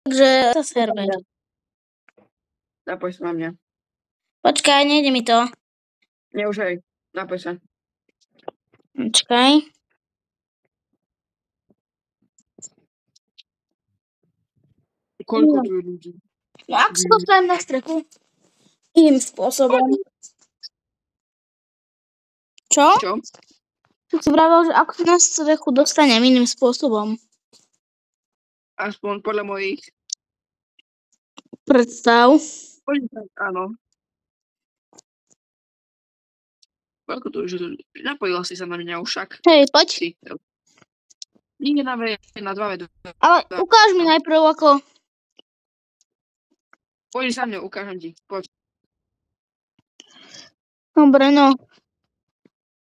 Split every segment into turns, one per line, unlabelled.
Takže sa server.
Napoj sa na mňa.
Počkaj, nejde mi to.
Nie, už aj. Napoj sa.
Počkaj.
Koľko tu je ľudí?
No ak sa dostanem na strechu? Iným spôsobom. Čo?
Čo?
Si vravel, že ako sa na strechu dostanem iným spôsobom.
Aspoň podľa mojich.
Predstav.
Áno. Koľko tu už je ľudí? Napojila si sa na mňa už však.
Hej, poď.
Si. Nie na V, na 2 V.
Ale ukáž mi najprv ako...
Poď za mňou, ukážem ti. Poď.
Dobre, no.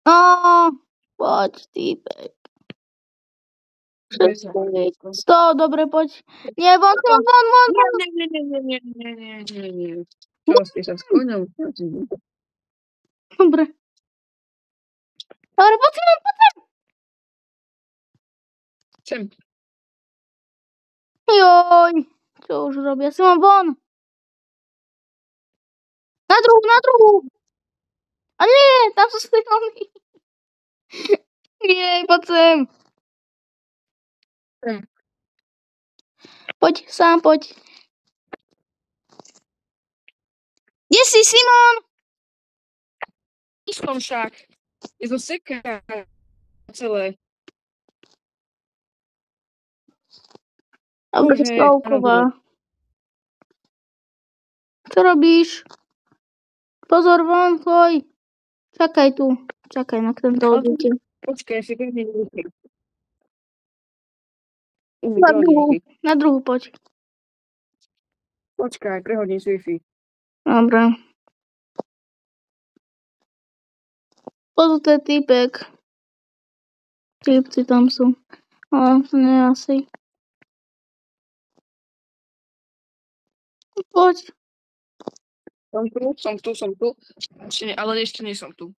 No, poď, týpek. Dobre, poď. Nie, von.
Nie. Čo ste sa s koňou?
Dobre. Dobre, poď.
Sem.
Joj, čo už robia? Si mám von. Na druhú. A nie, tam sú stromy. Nie, poď sem. Poď, sám poď. Kde si, Simon?
Som však. Je to seká celé.
Dobre, Stovková. Čo robíš? Pozor, von, choj. Čakaj tu. Čakaj na tento odíte.
Počkaj, si pekne nevyšli.
Na druhú poď.
Počkaj, prehodím si Wi-Fi.
Dobre. Pozor, to je týpek. Týpci tam sú. Ale to nie asi. Poď.
Som tu. Ale ešte nie som tu.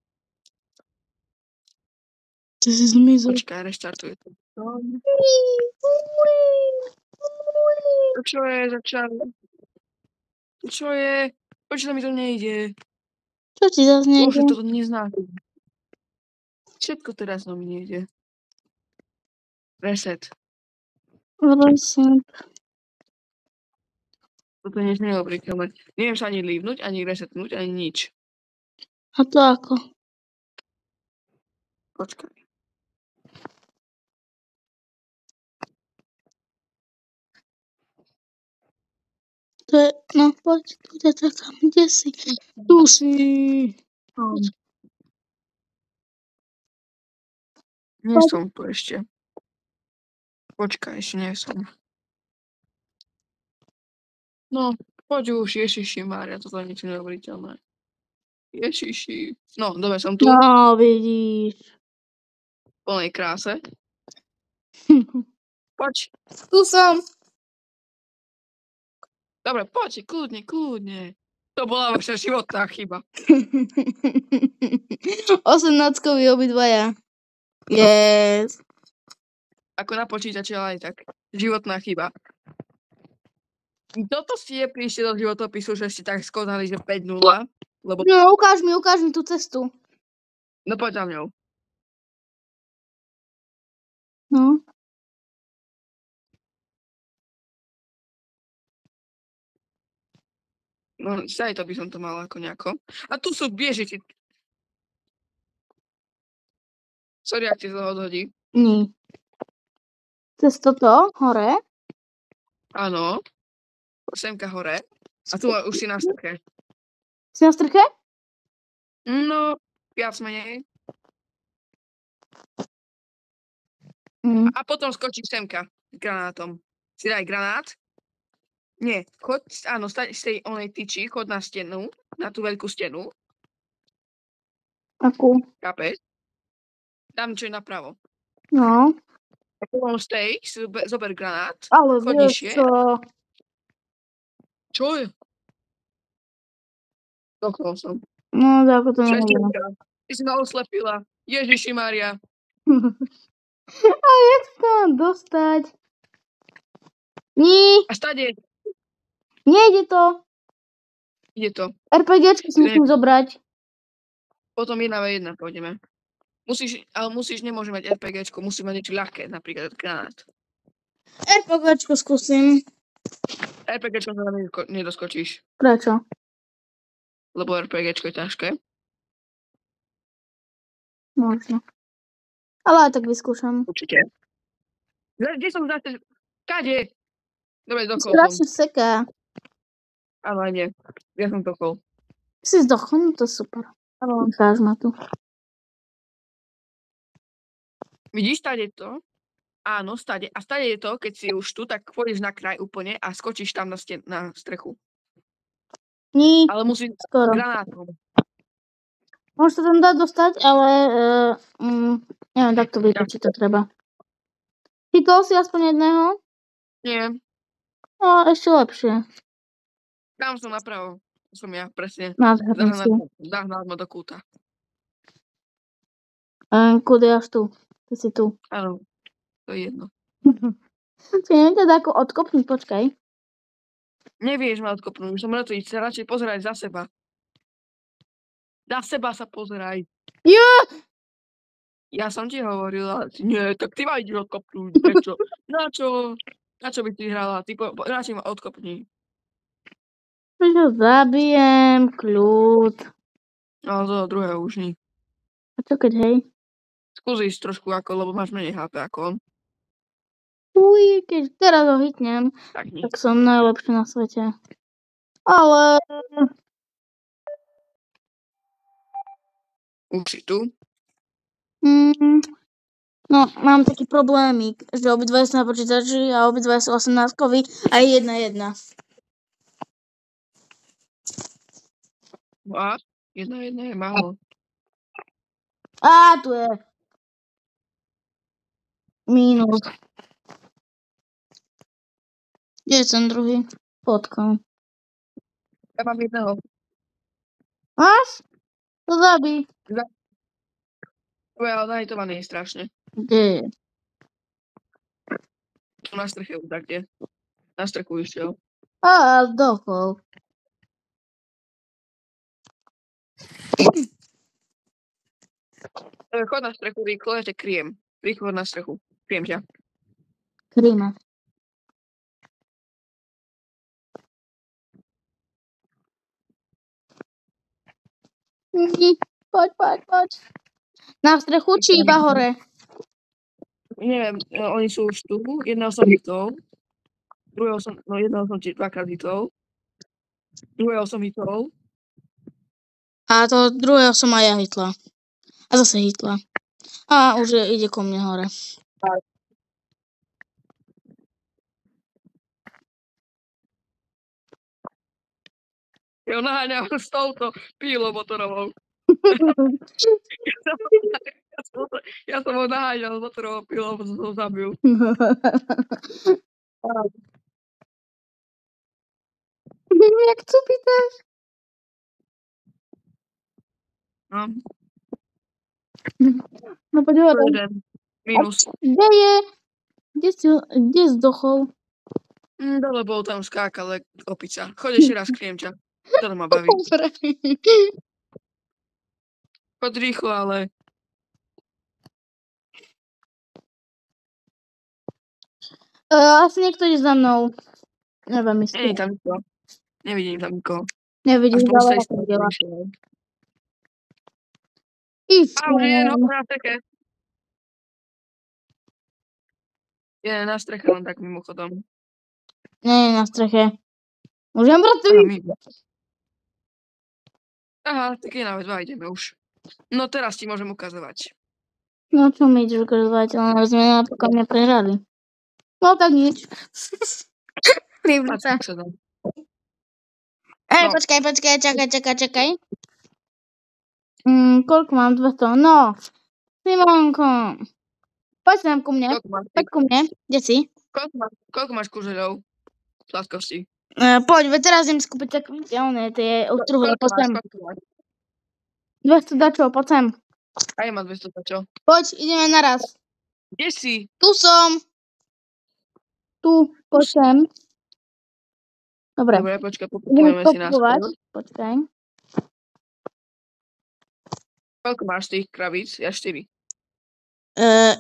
Ty si zmizol.
Počkaj, reštartuj to. Čo je? Začal. Čo je? Prečo mi to nejde?
Čo ti zase nejde?
Bože, toto neznám. Všetko teraz mi nejde. Reset. Toto je nič neuveriteľné. Neviem sa ani líbnuť, ani resetnúť, ani nič.
A to ako?
Počkaj.
To je, no poď, tu ťa čakám. Kde si? Tu si.
Nie som tu ešte. Počkaj, ešte nie som. No, poď už, Ježiši Mária, toto je niečo neuveriteľné. Ježiši. No, dobre, som tu.
No, vidíš.
V plnej kráse. Poď.
Tu som.
Dobre, poď, kľudne. To bola vaša životná chyba.
18-koví obidvaja. Yes.
Ako na počítači, ale aj tak. Životná chyba. Toto ste píšte do životopisu, že ste tak skonali, že 5-0. Lebo...
No, ukáž mi tú cestu.
No poď za mňou.
No.
No, aj to by som to mal ako nejako. A tu sú biežiti. Sorry, ak ti to odhodí.
Nie. Cez toto, hore?
Áno. Semka hore. A tu už si na strche.
Si na strche?
No, viac menej. A potom skočíš semka s granátom. Si daj granát. Nie, chod, áno, z tej onej tyči, chod na stenu, na tú veľkú stenu.
Akú?
Chápeš? Tam, čo je napravo.
No.
A potom z tej zober granát.
Ale
chod
vieš
nižšie.
čo?
Čo je? Dokol som.
No, ako to neviem.
Ty si ma oslepila. Ježiši Mária.
A jak sa tam dostať? Nie,
A stade
nejde to.
ide to.
RPGčky si musím zobrať.
Potom 1v1 pôjdeme. Musíš, nemôže mať RPGčko, musí mať niečo ľahké, napríklad granát.
RPGčko skúsim.
RPGčko sa nedoskočíš,
Prečo?
lebo RPGčko je ťažké.
Možno. Ale aj tak vyskúšam.
Určite. Kde som zase? Kade? Dobre, dokol som.
Strašne seká.
Áno, aj nie. Ja som dokol.
Si zdochol? To je super.
Áno.
Necháš ma tu.
Vidíš, stade to? Áno, stade. A stade je to, keď si už tu, tak pôjdeš na kraj úplne a skočíš tam na strechu.
Nie,
Ale musíš
skoro.
granátom.
Môžeš to tam dať dostať, ale neviem, tak to vyjde, či to treba. Chytol si aspoň jedného?
Nie,
No, ešte lepšie.
tam som napravo. To som ja, presne.
Nádherný si.
Zahnal ma do kúta.
Kudy až tu. Ty si tu.
Áno, to je jedno.
Čiže neviem teda ako odkopnúť, počkaj.
Nevieš ma odkopnúť, už som mŕtvý, sa radšej pozeraj za seba. Za seba sa pozeraj.
Jo!
Ja som ti hovoril, ale ty nie, tak ty ma ideš odkopnúť, prečo? Na čo? Na čo by ty hrala? Ty radšej ma odkopni.
Prečo zabijem, kľud.
Ale to druhého už nie.
A čo keď, hej?
Skús ísť trošku ako, lebo máš menej HP ako on.
Uj, keď teraz ho hitnem,
Tak nie.
tak som najlepší na svete. Ale...
Už si tu?
No, mám taký problémik, že obidvaja sú na počítači a obidvaja sú 18-koví a 1-1.
No a? 1-1 je málo.
Á, tu je. Mínus. Kde je ten druhý? Potkal.
Ja mám jedného.
Máš? To zabí.
Ale nahitovaný je strašne.
Kde je?
Tu na streche už tak, kde? Na strechu išiel.
Á, dochol.
Chod na strechu rýchlo, ja ťa kryjem. Rýchlo na strechu. Kryjem ťa.
Kryjme. Poď. Na strechu či iba hore?
Neviem, oni sú už tu. Jedného som hitol. Jedného som ti dvakrát hitol. Druhého som hitol.
A to druhého som aj ja hitla. A zase hitla. A už ide ko mne hore.
Ja ho naháňam s touto pílou motorovou. Ja som ho naháňal s motorovou pílou, som ho zabil.
Jak cupitáš?
No.
No poď hore.
Minus.
Kde je? Kde zdochol?
Dole bol tam skákal, opica. Choď ešte raz, kryjem ťa. To ma baví. Choď rýchlo, ale...
Asi niekto ide za mnou. Neviem,
Nie je tam nikoho. Nevidím tam nikoho.
Nevidím,
Aspoň z tej
ale
strany
videla.
vyšiel.
Ísť.
A už je na streche. Je na streche, len tak mimochodom.
Nie, na streche. Môžem mŕtvý?
Aha, tak je na dva, ideme už. No teraz ti môžem ukazovať.
No čo mi ideš ukazovať, ale sme napokon neprehrali. No tak nič. Príbľúca.
No.
Počkaj, čakaj. Koľko mám? 200. No. Simonko. Poď sem ku mne. Poď ku mne. Kde si?
Koľko máš kužeľov? Sladkosti.
Poď, teraz idem skúpiť také tie ostruhy. Poď sem. 200 dačo, poď sem.
A ja mám 200 dačo.
Poď, ideme naraz.
Kde si?
Tu som. Tu, poď sem. Dobre.
Dobre, počkaj,
Ideme
popokojeme si
pokupovať.
naspäť.
Počkaj.
Koľko máš tých kravíc? Ja 4.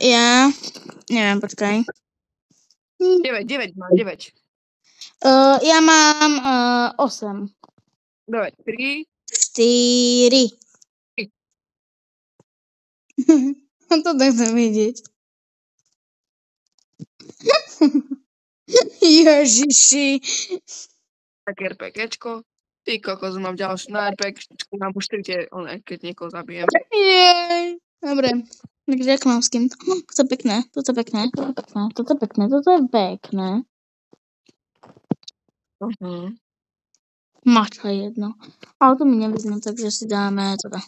Ja... Neviem, počkaj.
9 mám, 9.
Ja mám 8.
Dobre, 3.
4. To tak chcem vidieť. Ježiši.
Také RPGčko. Ty kokos, mám ďalšiu na RPGčku, mám už 4, keď niekoho zabijem.
Jej. Dobre. Takže jak mám s kým? Toto je pekné, toto je pekné, toto je pekné, toto je pekné. Mača jedno. Ale to mi nevyznú, takže si dáme toto.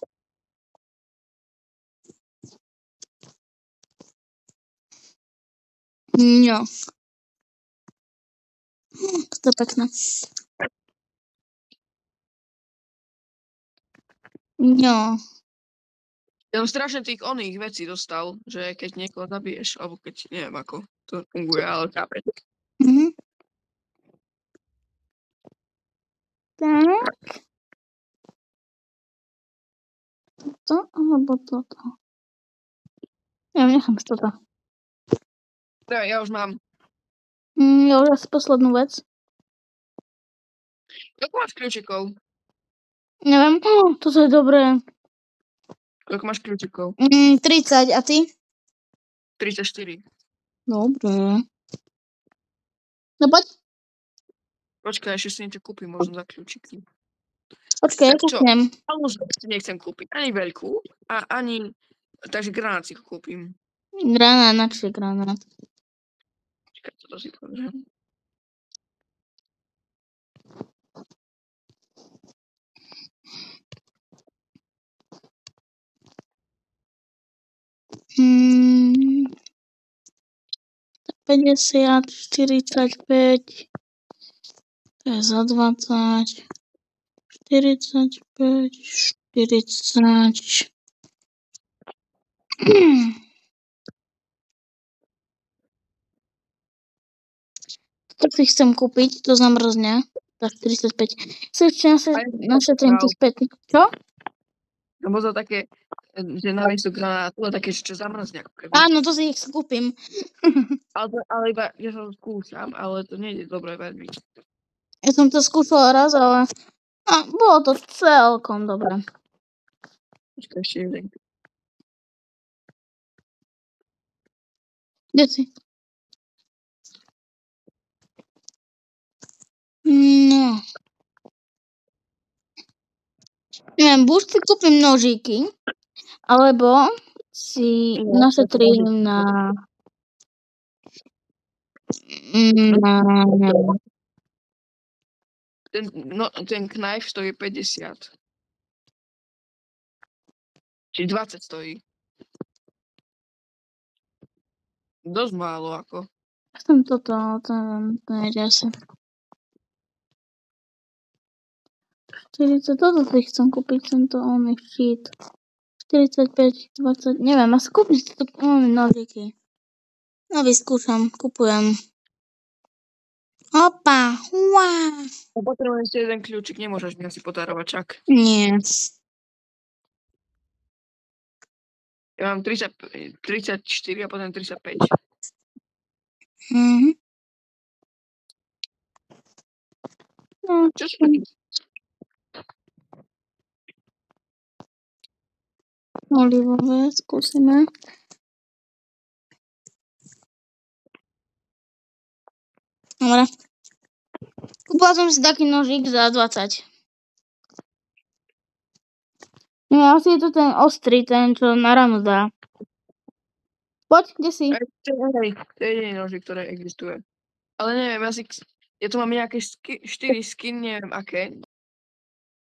Jo. To je pekné. Jo.
Ja som strašne tých oných vecí dostal, že keď niekoho zabiješ, alebo keď, neviem ako to funguje, ale chápem.
Tak. Toto alebo toto. Ja nechám toto.
Ja už mám.
Ja už asi poslednú vec.
Koľko máš kľúčikov?
Neviem, toto je dobré.
Koľko máš kľúčikov?
30, a ty?
34.
Dobre. No poď.
Počkaj, ešte si niečo kúpim možno za kľúčiky.
Počkaj, ja kúpnem.
Nechcem kúpiť ani veľkú, takže granát si kúpim.
Granát, na čo je granát?
Počkaj, toto si pozriem.
Hmm. 50, 45. To je za 20. 45, 40. To si chcem kúpiť, to zamrzne. Tak 45. Si ešte našetrím tých 5. Čo?
Lebo to také, že namiesto granátu, také, čo zamrzne.
Áno, to si ich skúpim.
Ale iba, ja sa skúšam, ale to nie je dobré veľmi.
Ja som to skúšala raz, ale bolo to celkom dobré.
Počkaj, ešte jeden.
Kde si? No. Neviem, buď si kúpim nožíky, alebo si našetrím na neviem.
Ten knife stojí 50. Čiže 20 stojí. Dosť málo ako.
Chcem toto, to je asi. 40, toto si chcem kúpiť, tento oný štít. 45, 20, neviem, asi kúpiť si to nožiky. No vyskúšam, kupujem. Opa, uá.
Potrebujem ešte jeden kľúčik, nemôžeš mi asi podarovať čak.
Nie.
Ja mám 34 a potom 35.
No,
čo sú taký?
Olivové, skúsime. Dobre. Kúpila som si taký nožík za 20. No, asi je to ten ostrý, ten, čo na ranu dá. Poď, kde si?
To je jediný nožík, ktorý existuje. Ale neviem, ja tu mám nejaké 4 skin, neviem aké.